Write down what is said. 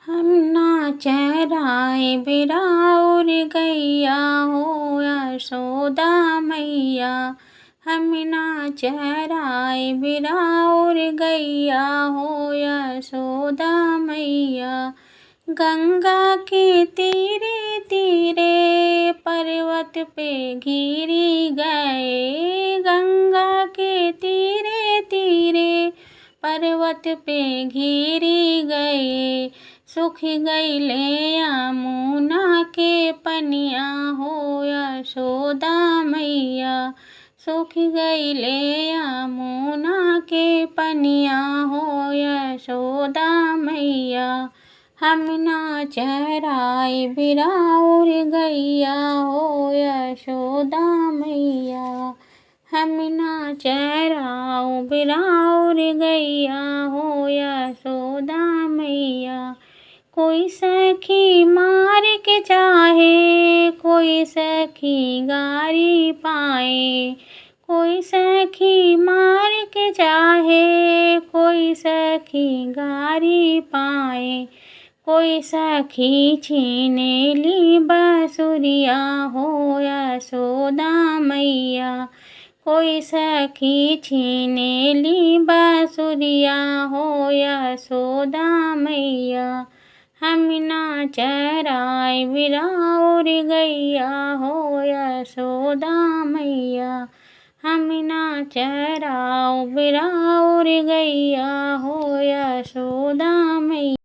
हम ना चराए बिराउर गैया हो यशोदा मैया। हम ना चराए बिराउर गैया हो यशोदा मैया। गंगा के तीरे तीरे पर्वत पे घिरी गए। गंगा के तीरे तीरे पर्वत पे घिरी गए। सूख गईले यमुना के पनिया हो यशोदा मैया। सूख गईले यमुना के पनिया हो यशोदा मैया। हम ना चराए बिराउर गैया हो यशोदा मैया। हम ना चराओ बिराउर गैया हो यशोदा मैया। कोई सखी मार के चाहे कोई सखी गारी पाए। कोई सखी मार के चाहे कोई सखी गारी पाए। कोई सखी छीने ली बसुरिया हो यशोदा मैया। कोई सखी छीने ली बसुरिया हो यशोदा मैया। हम ना चराए बिराउर गैया हो यशोदा मैया। हम ना चराओ बिराउर गैया हो यशोदा मैया।